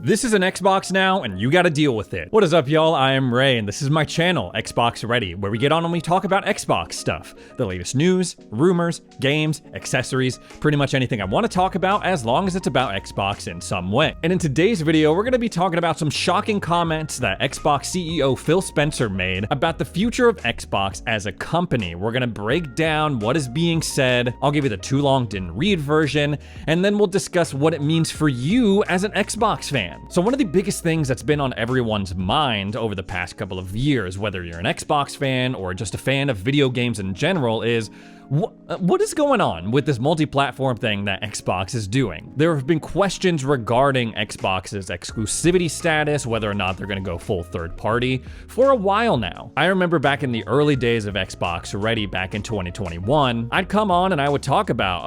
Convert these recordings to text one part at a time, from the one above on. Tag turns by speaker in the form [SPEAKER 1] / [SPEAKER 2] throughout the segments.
[SPEAKER 1] This is an Xbox now, and you gotta deal with it. What is up, y'all? I am Ray, and this is my channel, Xbox Ready, where we get on and we talk about Xbox stuff. The latest news, rumors, games, accessories, pretty much anything I want to talk about as long as it's about Xbox in some way. And in today's video, we're gonna be talking about some shocking comments that Xbox CEO Phil Spencer made about the future of Xbox as a company. We're gonna break down what is being said, I'll give you the too long didn't read version, and then we'll discuss what it means for you as an Xbox fan. So one of the biggest things that's been on everyone's mind over the past couple of years, whether you're an Xbox fan or just a fan of video games in general, is what is going on with this multi-platform thing that Xbox is doing? There have been questions regarding Xbox's exclusivity status, whether or not they're going to go full third party, for a while now. I remember back in the early days of Xbox Ready back in 2021, I'd come on and I would talk about,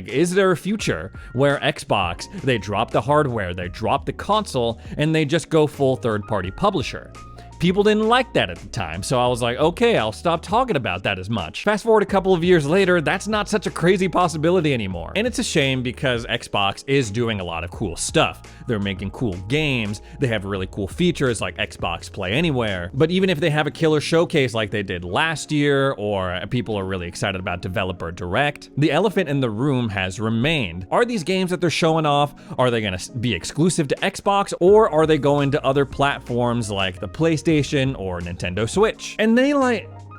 [SPEAKER 1] is there a future where Xbox, they drop the hardware, they drop the console, and they just go full third party publisher? People didn't like that at the time, so I was like, okay, I'll stop talking about that as much. Fast forward a couple of years later, that's not such a crazy possibility anymore. And it's a shame because Xbox is doing a lot of cool stuff. They're making cool games, they have really cool features like Xbox Play Anywhere. But even if they have a killer showcase like they did last year, or people are really excited about Developer Direct, the elephant in the room has remained. Are these games that they're showing off, are they gonna be exclusive to Xbox, or are they going to other platforms like the PlayStation or Nintendo Switch? And they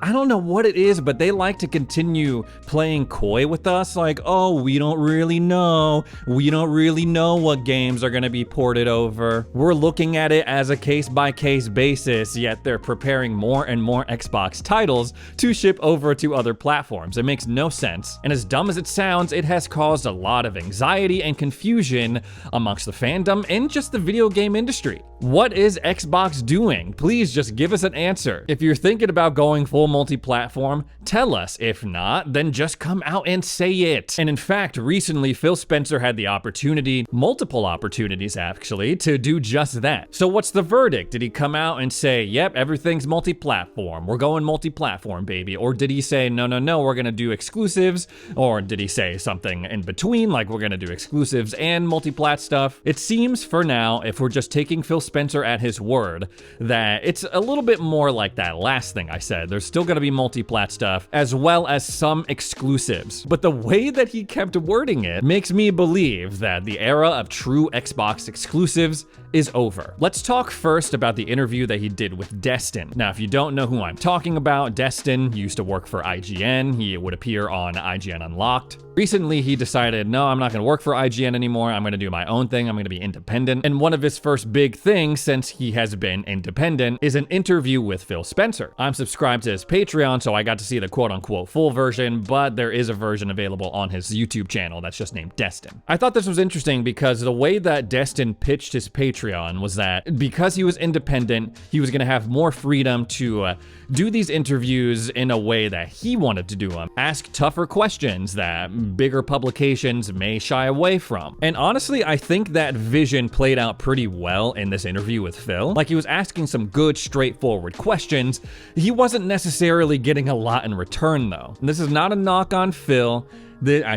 [SPEAKER 1] I don't know what it is, but they like to continue playing coy with us, like, oh, we don't really know. We don't really know what games are gonna be ported over. We're looking at it as a case-by-case basis, yet they're preparing more and more Xbox titles to ship over to other platforms. It makes no sense. And as dumb as it sounds, it has caused a lot of anxiety and confusion amongst the fandom and just the video game industry. What is Xbox doing? Please just give us an answer. If you're thinking about going full multi-platform, tell us. If not, then just come out and say it. And in fact, recently Phil Spencer had the opportunity, multiple opportunities actually, to do just that. So what's the verdict? Did he come out and say, yep, everything's multi-platform, we're going multi-platform, baby? Or did he say, no, we're gonna do exclusives? Or did he say something in between, like we're gonna do exclusives and multi-plat stuff? It seems for now, if we're just taking Phil Spencer at his word, that it's a little bit more like that last thing I said. There's still gonna be multi-plat stuff, as well as some exclusives. But the way that he kept wording it makes me believe that the era of true Xbox exclusives is over. Let's talk first about the interview that he did with Destin. Now, if you don't know who I'm talking about, Destin used to work for IGN. He would appear on IGN Unlocked. Recently, he decided, no, I'm not gonna work for IGN anymore. I'm gonna do my own thing. I'm gonna be independent. And one of his first big things since he has been independent is an interview with Phil Spencer. I'm subscribed to his Patreon, so I got to see the quote unquote full version, but there is a version available on his YouTube channel that's just named Destin. I thought this was interesting because the way that Destin pitched his Patreon was that because he was independent, he was gonna have more freedom to do these interviews in a way that he wanted to do them. Ask tougher questions that bigger publications may shy away from. And honestly, I think that vision played out pretty well in this interview with Phil. Like, he was asking some good, straightforward questions. He wasn't necessarily getting a lot in return, though. And this is not a knock on Phil.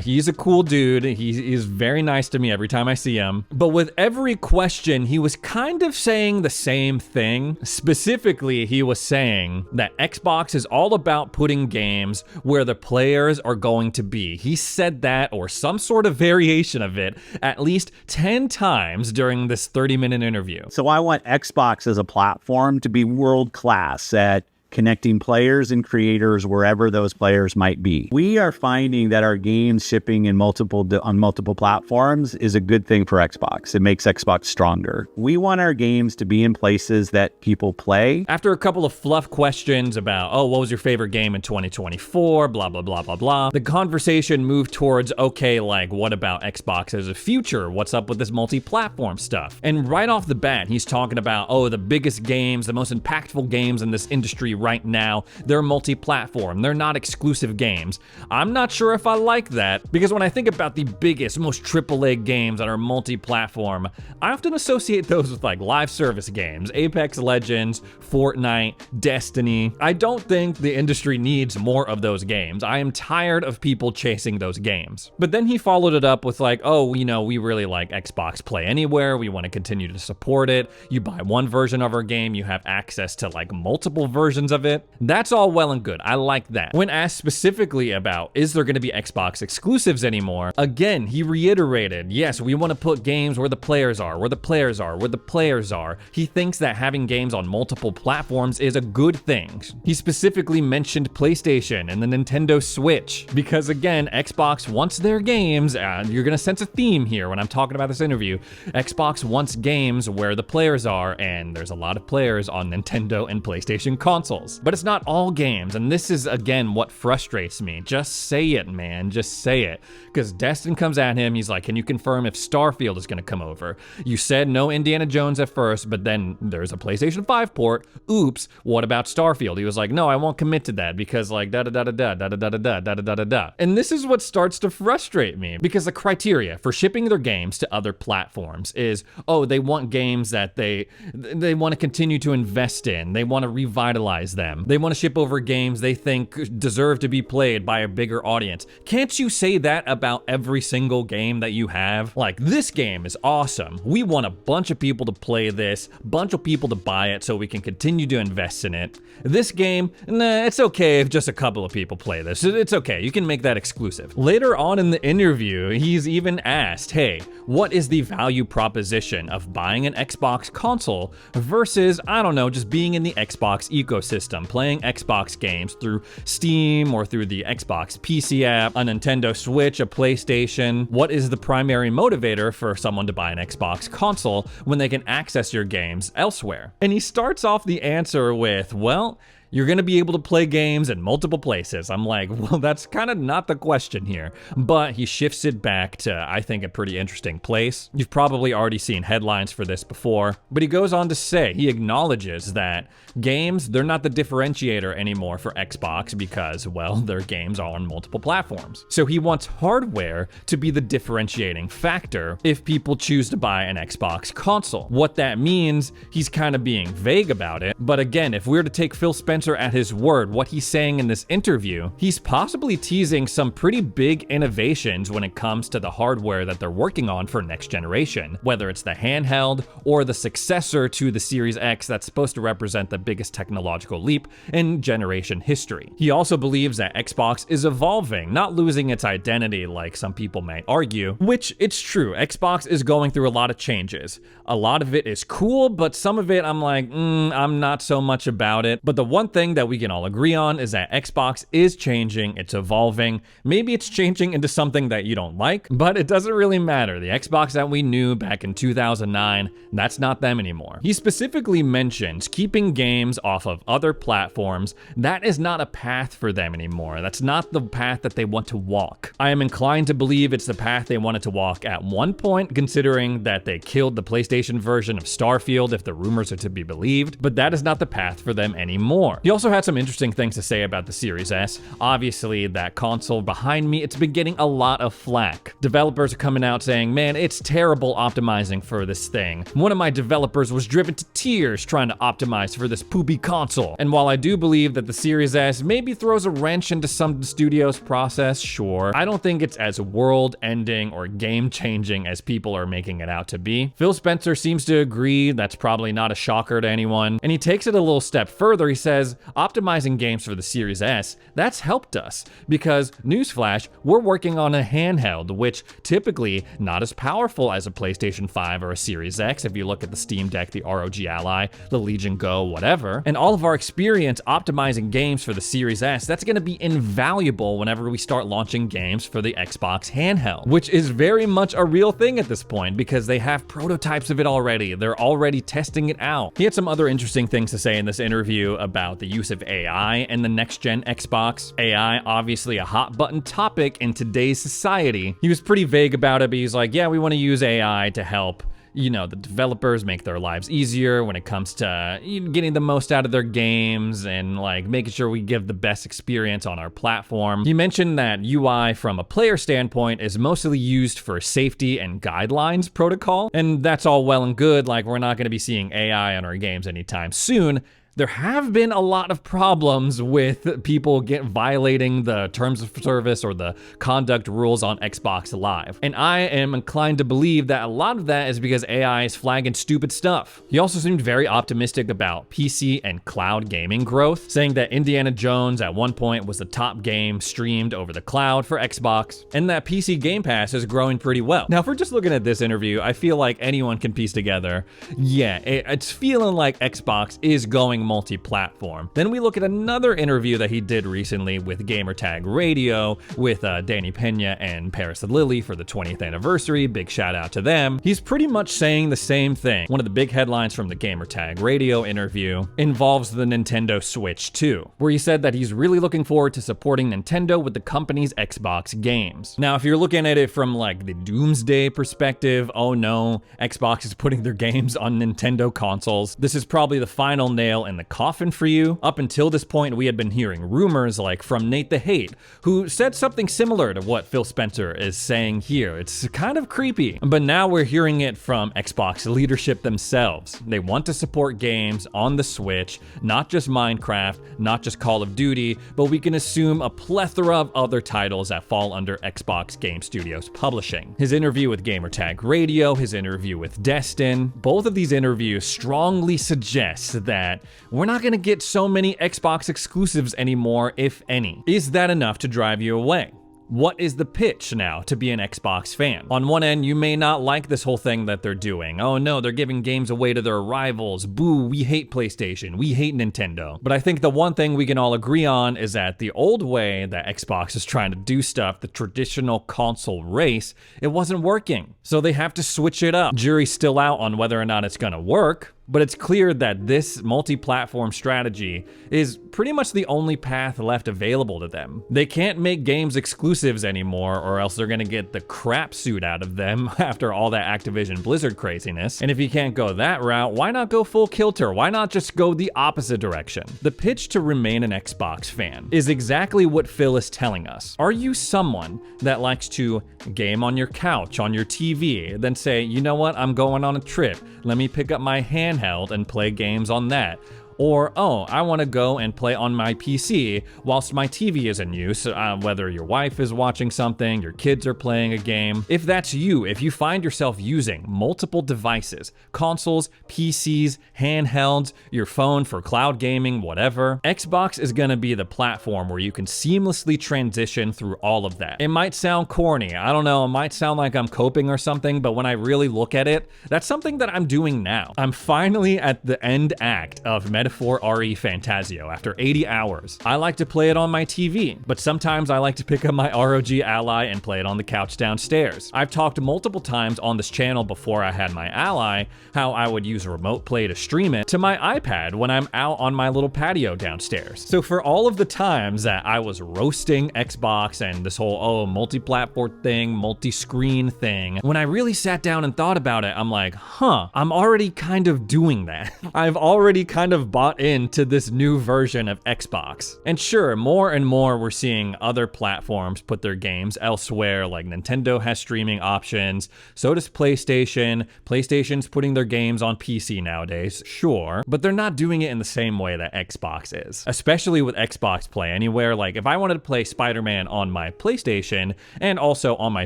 [SPEAKER 1] He's a cool dude. He's very nice to me every time I see him. But with every question, he was kind of saying the same thing. Specifically, he was saying that Xbox is all about putting games where the players are going to be. He said that, or some sort of variation of it, at least 10 times during this 30-minute interview.
[SPEAKER 2] So I want Xbox as a platform to be world-class at connecting players and creators wherever those players might be. We are finding that our games shipping on multiple platforms is a good thing for Xbox. It makes Xbox stronger. We want our games to be in places that people play.
[SPEAKER 1] After a couple of fluff questions about, what was your favorite game in 2024, blah, blah, blah, blah, blah, the conversation moved towards, okay, like, what about Xbox as a future? What's up with this multi-platform stuff? And right off the bat, he's talking about, the biggest games, the most impactful games in this industry right now, they're multi-platform. They're not exclusive games. I'm not sure if I like that, because when I think about the biggest, most AAA games that are multi-platform, I often associate those with like live service games, Apex Legends, Fortnite, Destiny. I don't think the industry needs more of those games. I am tired of people chasing those games. But then he followed it up with like, oh, you know, we really like Xbox Play Anywhere. We want to continue to support it. You buy one version of our game, you have access to like multiple versions of it. That's all well and good. I like that. When asked specifically about, is there going to be Xbox exclusives anymore? Again, he reiterated, yes, we want to put games where the players are, where the players are, where the players are. He thinks that having games on multiple platforms is a good thing. He specifically mentioned PlayStation and the Nintendo Switch because, again, Xbox wants their games, and you're gonna sense a theme here when I'm talking about this interview. Xbox wants games where the players are, and there's a lot of players on Nintendo and PlayStation consoles. But it's not all games, and this is, again, what frustrates me. Just say it, man. Just say it. Because Destin comes at him, he's like, can you confirm if Starfield is gonna come over? You said no Indiana Jones at first, but then there's a PlayStation 5 port. Oops, what about Starfield? He was like, no, I won't commit to that because like da-da-da-da-da, da-da-da-da-da, da-da-da-da-da. And this is what starts to frustrate me because the criteria for shipping their games to other platforms is, oh, they want games that they want to continue to invest in. They want to revitalize them. They want to ship over games they think deserve to be played by a bigger audience. Can't you say that about every single game that you have? Like, this game is awesome. We want a bunch of people to play this, bunch of people to buy it so we can continue to invest in it. This game, nah, it's okay if just a couple of people play this. It's okay, you can make that exclusive. Later on in the interview, he's even asked, hey, what is the value proposition of buying an Xbox console versus, I don't know, just being in the Xbox ecosystem, playing Xbox games through Steam or through the Xbox PC app, a Nintendo Switch, a PlayStation? What is the primary motivator for someone to buy an Xbox console when they can access your games elsewhere? And he starts off the answer with, well, you're going to be able to play games in multiple places. I'm like, well, that's kind of not the question here. But he shifts it back to, I think, a pretty interesting place. You've probably already seen headlines for this before. But he goes on to say, he acknowledges that games, they're not the differentiator anymore for Xbox because, well, their games are on multiple platforms. So he wants hardware to be the differentiating factor if people choose to buy an Xbox console. What that means, he's kind of being vague about it. But again, if we were to take Phil Spencer at his word, what he's saying in this interview, he's possibly teasing some pretty big innovations when it comes to the hardware that they're working on for next generation, whether it's the handheld or the successor to the Series X that's supposed to represent the biggest technological leap in generation history. He also believes that Xbox is evolving, not losing its identity like some people might argue, which it's true. Xbox is going through a lot of changes. A lot of it is cool, but some of it I'm like, I'm not so much about it. But the one thing that we can all agree on is that Xbox is changing, it's evolving. Maybe it's changing into something that you don't like, but it doesn't really matter. The Xbox that we knew back in 2009, that's not them anymore. He specifically mentions keeping games off of other platforms. That is not a path for them anymore. That's not the path that they want to walk. I am inclined to believe it's the path they wanted to walk at one point, considering that they killed the PlayStation version of Starfield, if the rumors are to be believed, but that is not the path for them anymore. He also had some interesting things to say about the Series S. Obviously, that console behind me, it's been getting a lot of flack. Developers are coming out saying, man, it's terrible optimizing for this thing. One of my developers was driven to tears trying to optimize for this poopy console. And while I do believe that the Series S maybe throws a wrench into some studios' process, sure, I don't think it's as world-ending or game-changing as people are making it out to be. Phil Spencer seems to agree. That's probably not a shocker to anyone. And he takes it a little step further. He says, optimizing games for the Series S, that's helped us because, newsflash, we're working on a handheld, which typically not as powerful as a PlayStation 5 or a Series X if you look at the Steam Deck, the ROG Ally, the Legion Go, whatever. And all of our experience optimizing games for the Series S, that's going to be invaluable whenever we start launching games for the Xbox handheld, which is very much a real thing at this point because they have prototypes of it already. They're already testing it out. He had some other interesting things to say in this interview about the use of AI in the next-gen Xbox. AI, obviously a hot-button topic in today's society. He was pretty vague about it, but he's like, yeah, we want to use AI to help the developers make their lives easier when it comes to getting the most out of their games and like making sure we give the best experience on our platform. He mentioned that UI from a player standpoint is mostly used for safety and guidelines protocol, and that's all well and good. Like, we're not going to be seeing AI on our games anytime soon. There have been a lot of problems with people violating the terms of service or the conduct rules on Xbox Live. And I am inclined to believe that a lot of that is because AI is flagging stupid stuff. He also seemed very optimistic about PC and cloud gaming growth, saying that Indiana Jones at one point was the top game streamed over the cloud for Xbox, and that PC Game Pass is growing pretty well. Now, if we're just looking at this interview, I feel like anyone can piece together, yeah, it's feeling like Xbox is going multi-platform. Then we look at another interview that he did recently with Gamertag Radio with Danny Pena and Paris Lilly for the 20th anniversary. Big shout out to them. He's pretty much saying the same thing. One of the big headlines from the Gamertag Radio interview involves the Nintendo Switch 2, where he said that he's really looking forward to supporting Nintendo with the company's Xbox games. Now, if you're looking at it from like the doomsday perspective, oh no, Xbox is putting their games on Nintendo consoles, this is probably the final nail in the coffin for you. Up until this point, we had been hearing rumors like from Nate the Hate, who said something similar to what Phil Spencer is saying here. It's kind of creepy, but now we're hearing it from Xbox leadership themselves. They want to support games on the Switch, not just Minecraft, not just Call of Duty, but we can assume a plethora of other titles that fall under Xbox Game Studios publishing. His interview with Gamertag Radio, his interview with Destin, both of these interviews strongly suggest that we're not going to get so many Xbox exclusives anymore, if any. Is that enough to drive you away? What is the pitch now to be an Xbox fan? On one end, you may not like this whole thing that they're doing. Oh no, they're giving games away to their rivals. Boo, we hate PlayStation. We hate Nintendo. But I think the one thing we can all agree on is that the old way that Xbox is trying to do stuff, the traditional console race, it wasn't working. So they have to switch it up. Jury's still out on whether or not it's gonna work, but it's clear that this multi-platform strategy is pretty much the only path left available to them. They can't make games exclusives anymore, or else they're gonna get the crap suit out of them after all that Activision Blizzard craziness. And if you can't go that route, why not go full kilter? Why not just go the opposite direction? The pitch to remain an Xbox fan is exactly what Phil is telling us. Are you someone that likes to game on your couch, on your TV, then say, you know what, I'm going on a trip, let me pick up my handheld and play games on that? Or, oh, I want to go and play on my PC whilst my TV is in use, whether your wife is watching something, your kids are playing a game. If that's you, if you find yourself using multiple devices, consoles, PCs, handhelds, your phone for cloud gaming, whatever, Xbox is going to be the platform where you can seamlessly transition through all of that. It might sound corny, I don't know, it might sound like I'm coping or something, but when I really look at it, that's something that I'm doing now. I'm finally at the end act of Metaphor RE Fantasio after 80 hours. I like to play it on my TV, but sometimes I like to pick up my ROG Ally and play it on the couch downstairs. I've talked multiple times on this channel before I had my Ally how I would use remote play to stream it to my iPad when I'm out on my little patio downstairs. So for all of the times that I was roasting Xbox and this whole multi-platform thing, multi-screen thing, when I really sat down and thought about it, I'm like, I'm already kind of doing that. I've already kind of bought into this new version of Xbox. And sure, more and more we're seeing other platforms put their games elsewhere, like Nintendo has streaming options, so does PlayStation. PlayStation's putting their games on PC nowadays, sure, but they're not doing it in the same way that Xbox is. Especially with Xbox Play Anywhere, like if I wanted to play Spider-Man on my PlayStation and also on my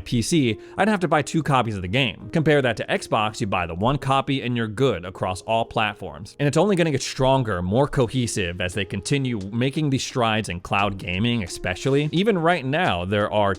[SPEAKER 1] PC, I'd have to buy 2 copies of the game. Compare that to Xbox, you buy the 1 copy and you're good across all platforms. And it's only gonna get stronger, more cohesive as they continue making these strides in cloud gaming, especially. Even right now, there are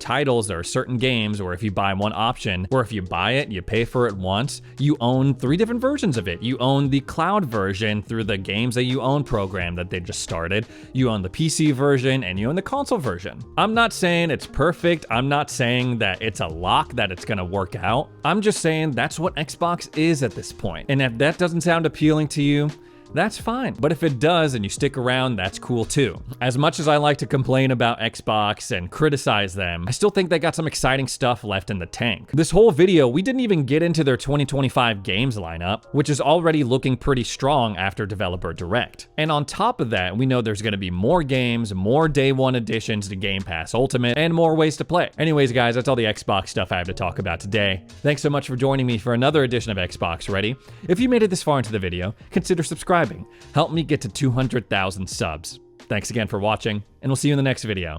[SPEAKER 1] certain games where if you buy one option, or if you buy it, you pay for it once, you own 3 different versions of it. You own the cloud version through the Games That You Own program that they just started. You own the PC version and you own the console version. I'm not saying it's perfect. I'm not saying that it's a lock that it's gonna work out. I'm just saying that's what Xbox is at this point. And if that doesn't sound appealing to you, that's fine. But if it does and you stick around, that's cool too. As much as I like to complain about Xbox and criticize them, I still think they got some exciting stuff left in the tank. This whole video, we didn't even get into their 2025 games lineup, which is already looking pretty strong after Developer Direct. And on top of that, we know there's gonna be more games, more day one additions to Game Pass Ultimate, and more ways to play. Anyways, guys, that's all the Xbox stuff I have to talk about today. Thanks so much for joining me for another edition of Xbox Ready. If you made it this far into the video, consider subscribing. Help me get to 200,000 subs. Thanks again for watching, and we'll see you in the next video.